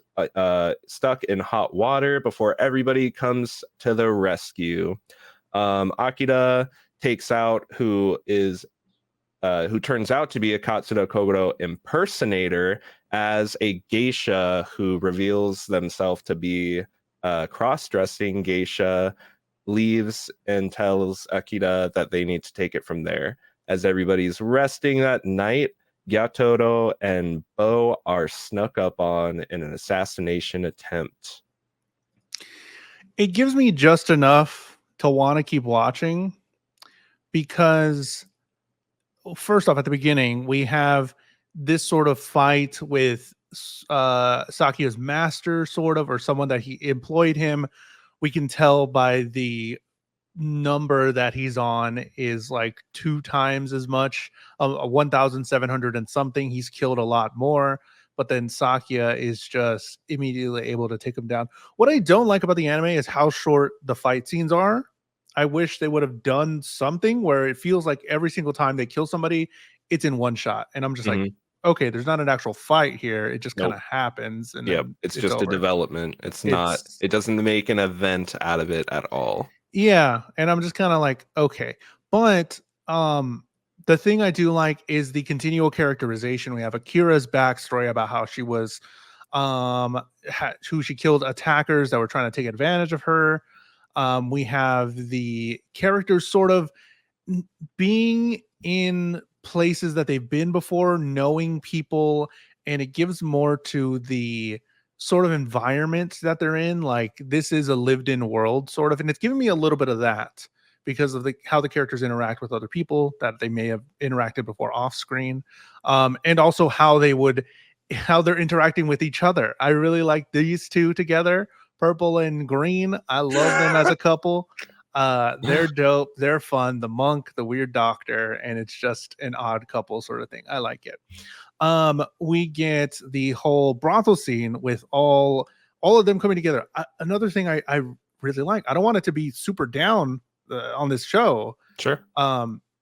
stuck in hot water before everybody comes to the rescue. Akira takes out who turns out to be a Katsura Kogoro impersonator as a geisha who reveals themselves to be a cross-dressing geisha, leaves and tells Akira that they need to take it from there. As everybody's resting that night, Gyatoro and Bo are snuck up on in an assassination attempt. It gives me just enough to want to keep watching because, first off, at the beginning, we have this sort of fight with Sakia's master, sort of, or someone that he employed him. We can tell by the number that he's on is like 2 times as much, 1,700 and something. He's killed a lot more, but then Sakia is just immediately able to take him down. What I don't like about the anime is how short the fight scenes are. I wish they would have done something where it feels like every single time they kill somebody, it's in one shot. And I'm just like, Mhm. okay, there's not an actual fight here. It just kind of Nope. happens and Yep. then It's it's just a over. development. It's not, It's it doesn't make an event out of it at all. Yeah, and I'm just kind of like, okay. But um the thing I do like is the continual characterization. We have Akira's backstory about how she was who she killed attackers that were trying to take advantage of her. We have the characters sort of being in places that they've been before, knowing people, and it gives more to the sort of environment that they're in. Like this is a lived in world, sort of, and it's giving me a little bit of that because of the how the characters interact with other people that they may have interacted before off screen, and also how they're interacting with each other. I really like these two together, purple and green. I love them as a couple. They're dope. They're fun. The monk, the weird doctor, and it's just an odd couple sort of thing. I like it. We get the whole brothel scene with all of them coming together. Another thing I really like. I don't want it to be super down on this show. Sure.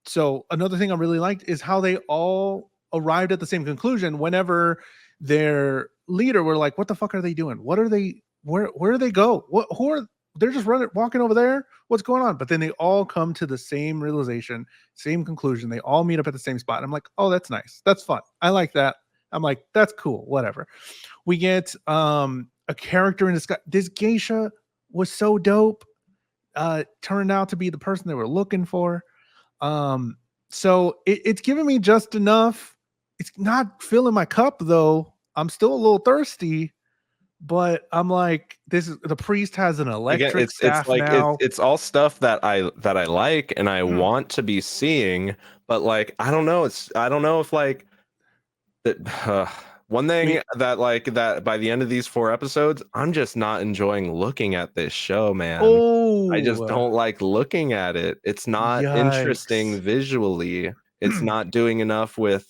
So another thing I really liked is how they all arrived at the same conclusion whenever their leader were like, "What the fuck are they doing? What are they? Where do they go? What? Who are? They're just walking over there. What's going on?" But then they all come to the same realization, same conclusion. They all meet up at the same spot. And I'm like, "Oh, that's nice. That's fun. I like that." I'm like, "That's cool. Whatever." We get a character in this guy. This geisha was so dope. Turned out to be the person they were looking for. So it's giving me just enough. It's not filling my cup though. I'm still a little thirsty, but I'm like, this is the priest has an Again, electric it's staff like now. it's all stuff that I like and I want to be seeing, but like I don't know. I don't know if like that. One thing Me, that like that by the end of these 4 episodes, I'm just not enjoying looking at this show, man. I just oh, don't like looking at it. It's not interesting yikes. visually. It's not doing enough with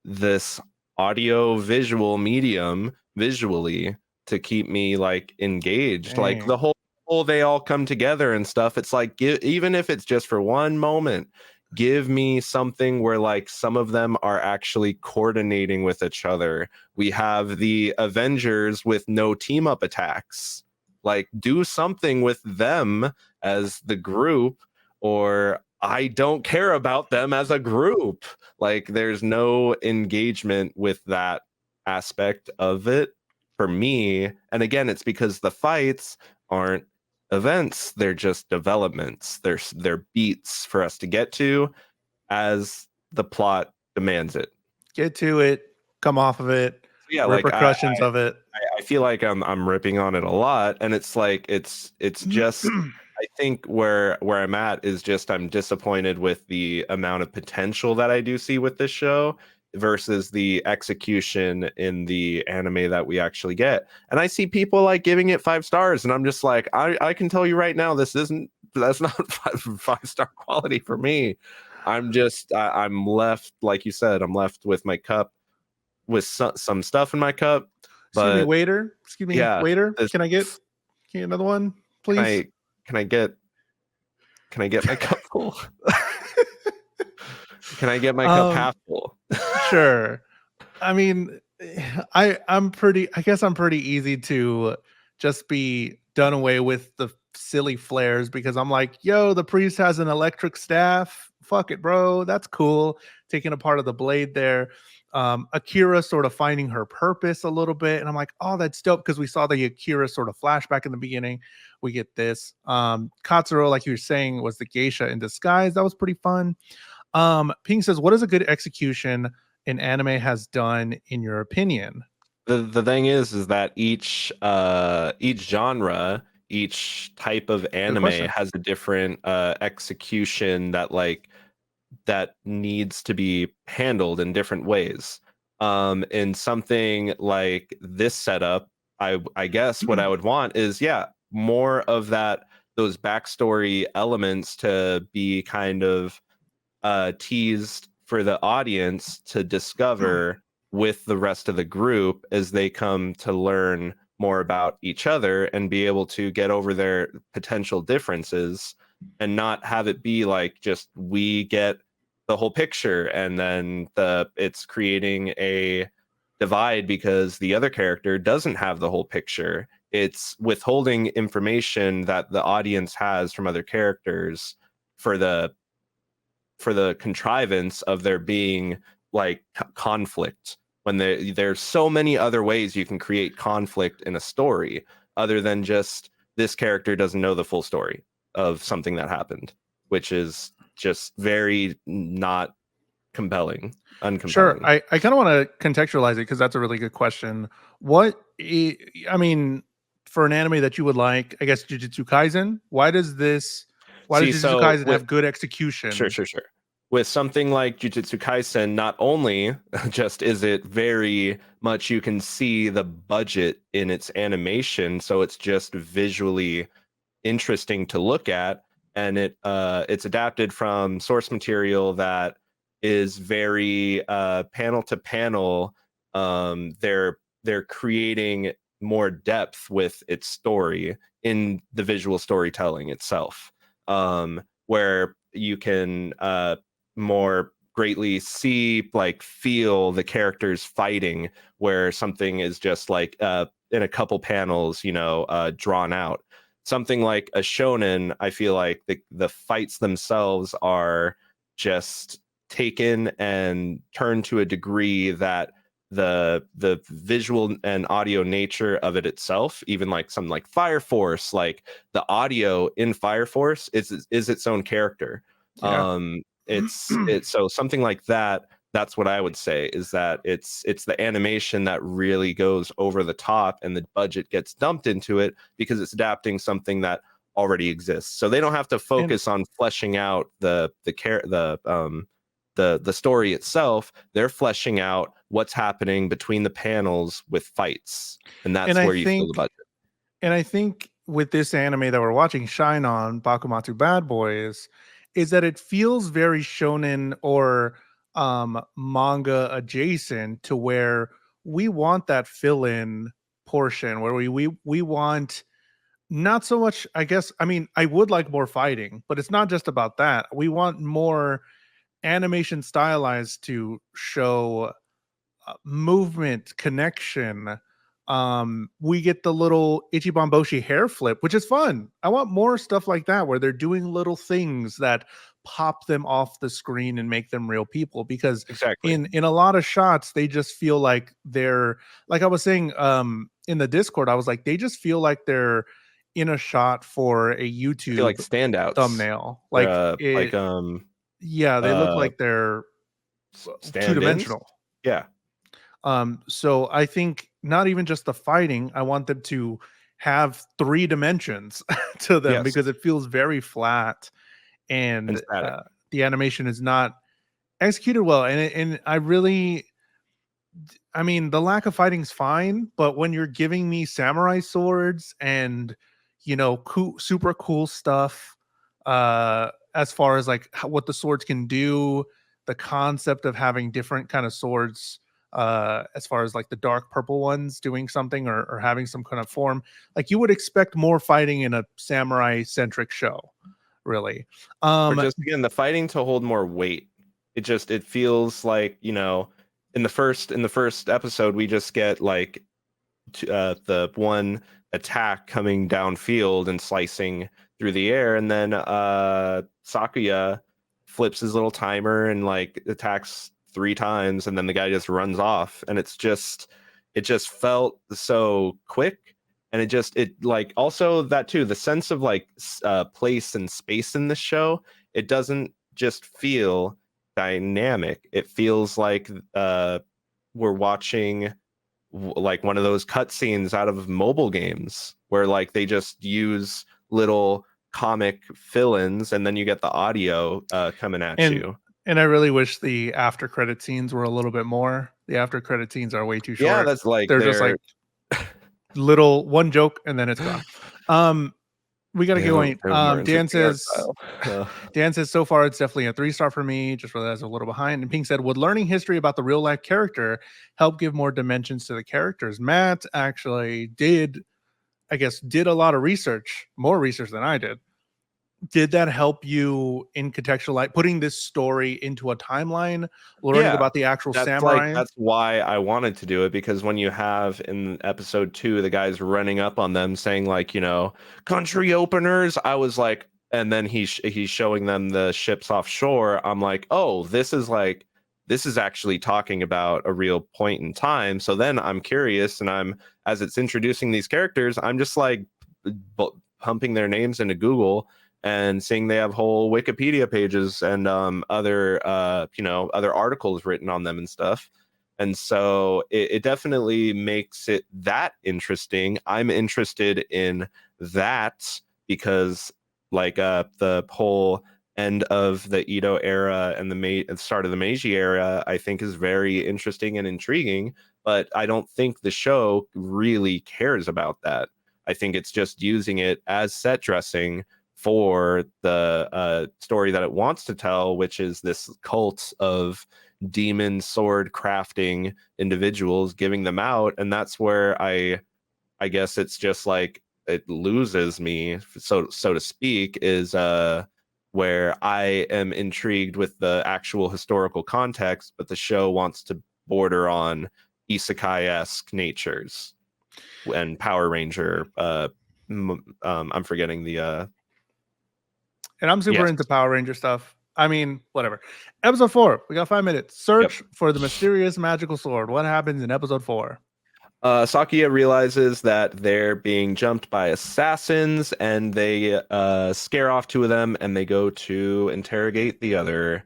this audio visual medium visually to keep me like engaged. Like Dang. the whole they all come together and stuff. It's like even if it's just for one moment, give me something where like some of them are actually coordinating with each other. We have the Avengers with no team up attacks. Like do something with them as the group, or I don't care about them as a group. Like there's no engagement with that aspect of it for me. And again, it's because the fights aren't events, they're just developments. They're beats for us to get to as the plot demands it. Get to it. Come off of it. So yeah, like Repercussions of it. I feel like I'm ripping on it a lot, and it's like it's just I think where I'm at is just I'm disappointed with the amount of potential that I do see with this show versus the execution in the anime that we actually get. And I see people like giving it 5 stars, and I'm just like, I can tell you right now, that's not five-star quality for me. I'm left, like you said, I'm left with my cup with some stuff in my cup, Excuse me, but waiter. Excuse me, yeah, waiter. this, Can I get another one, can please? I can I get can I get my cup full? Can I get my cup um, half full? sure. I mean, I'm pretty. I guess I'm pretty easy to just be done away with the silly flares because I'm like, yo, the priest has an electric staff. Fuck it, bro. That's cool. Taking a part of the blade there. Akira sort of finding her purpose a little bit, and I'm like, oh, that's dope because we saw the Akira sort of flashback in the beginning. We get this. Katsuro, like you were saying, was the geisha in disguise. That was pretty fun. Ping says, "What is a good execution an anime has done in your opinion?" The thing is that each genre, each type of Good anime question. has a different execution that needs to be handled in different ways. In something like this setup, I guess what I would want is yeah, more of that those backstory elements to be kind of teased for the audience to discover with the rest of the group as they come to learn more about each other and be able to get over their potential differences and not have it be like just we get the whole picture and then it's creating a divide because the other character doesn't have the whole picture. It's withholding information that the audience has from other characters for the contrivance of there being like conflict when there's so many other ways you can create conflict in a story other than just this character doesn't know the full story of something that happened, which is just very not compelling, Sure. uncompelling. I kind of want to contextualize it because that's a really good question. I mean, for an anime that you would like, I guess Jujutsu Kaisen. Why does See, Jujutsu so Kaisen with have good sure, execution? sure, sure. With something like Jujutsu Kaisen, not only just is it very much you can see the budget in its animation, so it's just visually interesting to look at, and it's adapted from source material that is very panel to panel. They're creating more depth with its story in the visual storytelling itself, where you can more greatly see, like, feel the characters fighting, where something is just like in a couple panels, drawn out. Something like a shonen, I feel like the fights themselves are just taken and turned to a degree that the visual and audio nature of it itself, even like something like Fire Force, like the audio in Fire Force is its own character. Yeah. It's so something like that. That's what I would say, is that it's the animation that really goes over the top, and the budget gets dumped into it because it's adapting something that already exists. So they don't have to And focus on fleshing out the story itself. They're fleshing out what's happening between the panels with fights, and and that's I where you feel the think budget. and I think with this anime that we're watching, Shine On Bakumatsu Bad Boys, is that it feels very shonen or manga adjacent, to where we want that fill in portion where we want not so much, I guess. I mean, I would like more fighting, but it's not just about that. We want more animation stylized to show movement, connection. We get the little Ichiban Boshi hair flip, which is fun. I want more stuff like that where they're doing little things that pop them off the screen and make them real people. Because Exactly. in a lot of shots, they just feel like they're, like I was saying in the Discord, I was like, they just feel like they're in a shot for a I feel like YouTube standouts. thumbnail. They're Like like it, yeah, they look uh like they're two stand-ins. dimensional. Yeah. So I think not even just the fighting, I want them to have three dimensions to them, Yes. because it feels very flat, And and static. the animation is not executed well. And I really, I mean, the lack of fighting's fine, but when you're giving me samurai swords and super cool stuff, as far as like what the swords can do, the concept of having different kind of swords, as far as like the dark purple ones doing something, or having some kind of form, like you would expect more fighting in a samurai centric show, really. Or Um, just, again, the fighting to hold more weight. It feels like, in the first episode, we just get like the one attack coming downfield and slicing through the air, and then Sakuya flips his little timer and like attacks 3 times, and then the guy just runs off, and it just felt so quick. And it like, also that too, the sense of like place and space in the show, it doesn't just feel dynamic. It feels like we're watching like one of those cutscenes out of mobile games, where like they just use little comic fill-ins, and then you get the audio coming at and you. and I really wish the after credit scenes were a little bit more. The after credit scenes are way too Yeah, short. that's like They're just they're like little one joke and then it's gone. Um, we got to they get don't going. they don't learn to Dan sing our says, style. Dan says, so far it's definitely a 3-star for me. Just realized I'm a little behind. And Pink said, would learning history about the real life character help give more dimensions to the characters? Matt actually did, I guess, did a lot of research, more research than I did. Did that help you in contextualize putting this story into a timeline, learning Yeah, about the actual that's like samurai? that's why I wanted to do it, because when you have in episode 2 the guys running up on them saying like, country openers, I was like, and then he's showing them the ships offshore. I'm like, oh, this is actually talking about a real point in time. So then I'm curious, and as it's introducing these characters, I'm just like pumping their names into Google and seeing they have whole Wikipedia pages and other articles written on them and stuff. And so it definitely makes it that interesting. I'm interested in that because, like, the whole end of the Edo era and the start of the Meiji era, I think, is very interesting and intriguing. But I don't think the show really cares about that. I think it's just using it as set dressing for the story that it wants to tell, which is this cult of demon sword crafting individuals, giving them out. And that's where I guess it's just like it loses me, so to speak, is where I am intrigued with the actual historical context, but the show wants to border on isekai-esque natures and Power Ranger. I'm forgetting the And I'm super yes, into Power Ranger stuff. I mean, whatever. Episode 4. We got 5 minutes. yep. Search for the mysterious magical sword. What happens in episode 4? Sakia realizes that they're being jumped by assassins, and they scare off two of them, and they go to interrogate the other.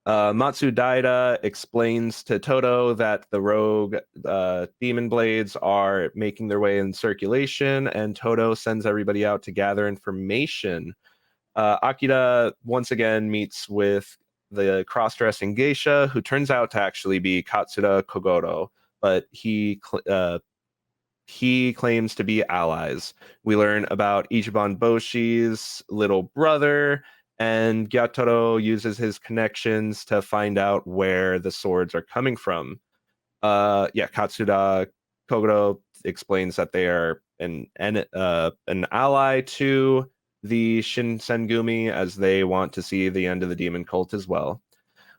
Matsu Daida explains to Toto that the rogue demon blades are making their way in circulation, and Toto sends everybody out to gather information. Akira once again meets with the cross-dressing geisha, who turns out to actually be Katsura Kogoro, but he claims to be allies. We learn about Ichiban Boshi's little brother, and Gyatoro uses his connections to find out where the swords are coming from. Yeah, Katsuda Kogoro explains that they are an ally to the Shinsengumi, as they want to see the end of the demon cult as well.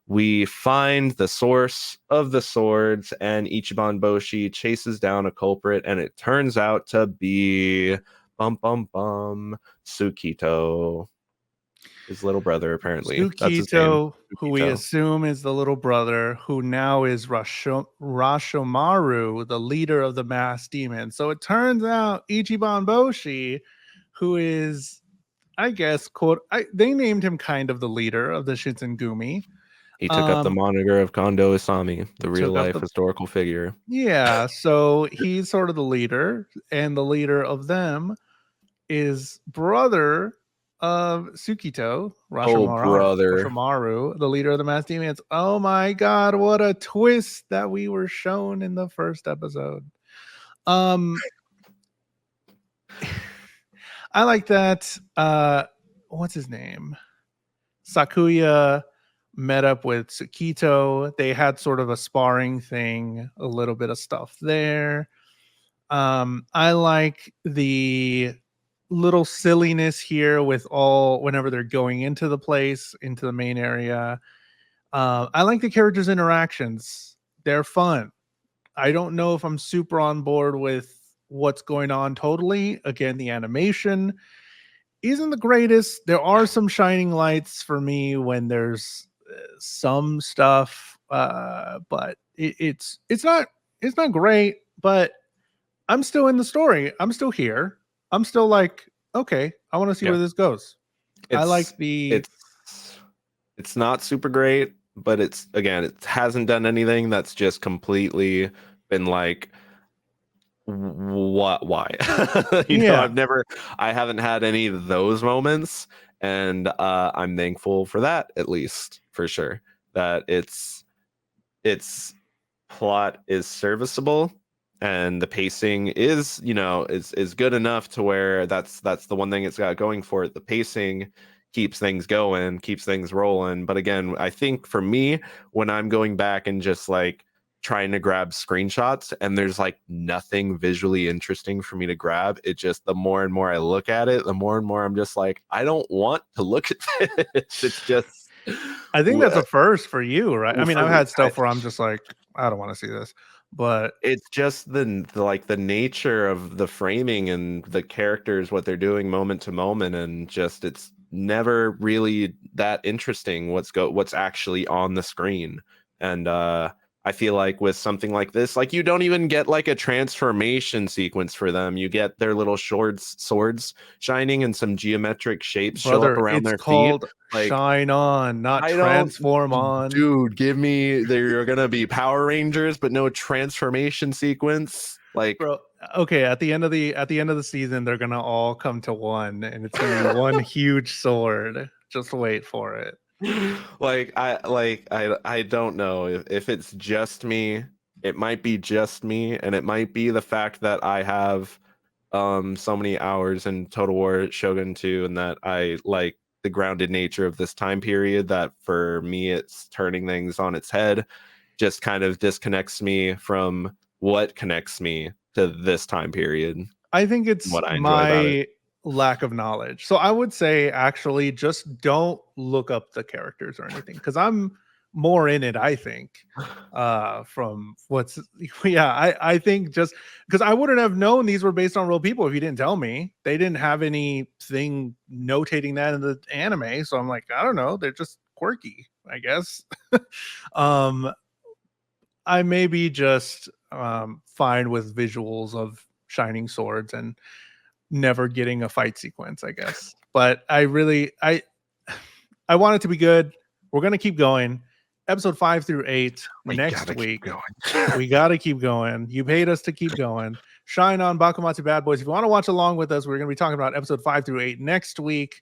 We find the source of the swords, and Ichiban Boshi chases down a culprit, and it turns out to be Tsukito, his little brother. Apparently, that's his name, Tsukito, who we Tsukito. assume is the little brother, who now is Rashomaru, the leader of the mass demon. So it turns out Ichiban Boshi, who is, I guess, they named him kind of the leader of the Shinsengumi. He took up the Um, moniker of Kondo Isami, the real took up life the historical figure. Yeah, so he's sort of the leader, and the leader of them is brother of Tsukito, Oh, brother. Rashomaru, the leader of the mass demons. Oh my god, what a twist that we were shown in the first episode. Um I like that what's his name? Sakuya met up with Tsukito. They had sort of a sparring thing, a little bit of stuff there. I like the little silliness here with all whenever they're going into the place, into the main area. I like the characters' interactions. They're fun. I don't know if I'm super on board with what's going on totally. Again, the animation isn't the greatest. There are some shining lights for me when there's some stuff, but it's not great. But I'm still in the story. I'm still here. I'm still like, okay, I want to see Yeah, where this goes. I it's like the it's it's not super great, but it's again, it hasn't done anything that's just completely been like, what, why? yeah. I haven't had any of those moments, and I'm thankful for that, at least, for sure, that its plot is serviceable, and the pacing is, is good enough to where that's the one thing it's got going for it. The pacing keeps things going, keeps things rolling. But again, I think for me, when I'm going back and just like trying to grab screenshots and there's like nothing visually interesting for me to grab, it just, the more and more I look at it, the more and more I'm just like, I don't want to look at this. It's just I think that's a first for you, right? I mean, for I've me, had stuff where I'm just like, I don't want to see this, but it's just like the nature of the framing and the characters, what they're doing moment to moment, and just it's never really that interesting what's actually on the screen. And I feel like with something like this, like you don't even get like a transformation sequence for them. You get their little swords shining and some geometric shapes show up brother, around it's their feet. called Like, Shine On, not I don't, Transform On. dude, give me, they're gonna be Power Rangers, but no transformation sequence. Like, Bro, okay, at the end of the season, they're gonna all come to one, and it's gonna be one huge sword. Just wait for it. I don't know if it's just me. It might be just me, and it might be the fact that I have so many hours in Total War Shogun 2, and that I like the grounded nature of this time period, that for me it's turning things on its head, just kind of disconnects me from what connects me to this time period, I think it's what I enjoy about it. my lack of knowledge. So I would say actually just don't look up the characters or anything because I'm more in it, I think. From what's yeah, I think just because I wouldn't have known these were based on real people if you didn't tell me. They didn't have anything notating that in the anime. So I'm like, I don't know, they're just quirky, I guess. um I may be just fine with visuals of shining swords and never getting a fight sequence, I guess. But I want it to be good. We're gonna keep going. Episode 5 through 8 We next gotta keep week. going. We gotta keep going. You paid us to keep going. Shine on Bakumatsu Bad Boys. If you want to watch along with us, we're gonna be talking about episode 5 through 8 next week.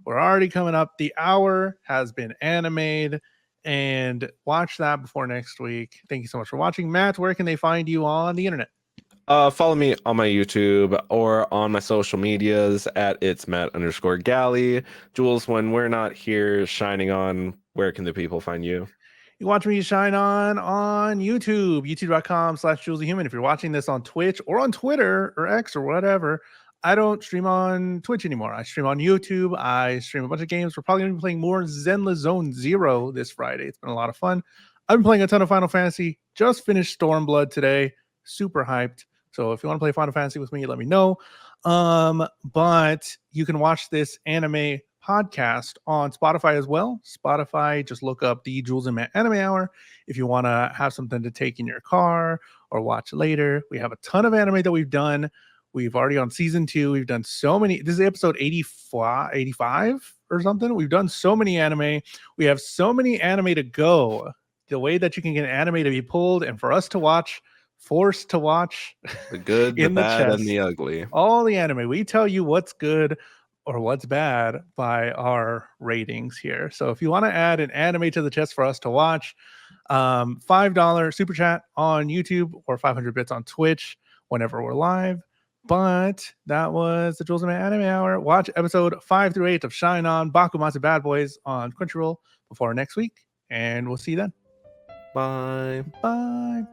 We're already coming up. The hour has been animated, and watch that before next week. Thank you so much for watching. Matt, where can they find you on the internet? Follow me on my YouTube or on my social medias at it's Matt_Galley. Jules, when we're not here shining on, where can the people find you? You watch me shine on YouTube, youtube.com/JulesTheHuman. If you're watching this on Twitch or on Twitter or X or whatever, I don't stream on Twitch anymore. I stream on YouTube. I stream a bunch of games. We're probably going to be playing more Zenless Zone Zero this Friday. It's been a lot of fun. I've been playing a ton of Final Fantasy. Just finished Stormblood today. Super hyped. So if you want to play Final Fantasy with me, let me know. But you can watch this anime podcast on Spotify as well. Spotify, just look up the Jules and Matt Anime Hour if you want to have something to take in your car or watch later. We have a ton of anime that we've done. We've already on season 2. We've done so many. This is episode 85 or something. We've done so many anime. We have so many anime to go. The way that you can get anime to be pulled and for us to watch, forced to watch The good, the in the bad, and chest. the ugly. All the anime. We tell you what's good or what's bad by our ratings here. So if you want to add an anime to the chest for us to watch, $5 super chat on YouTube or 500 bits on Twitch whenever we're live. But that was the Jules and Matt Anime Hour. Watch episode 5 through 8 of Shine On Bakumatsu Bad Boys on Crunchyroll before next week, and we'll see you then. Bye. Bye.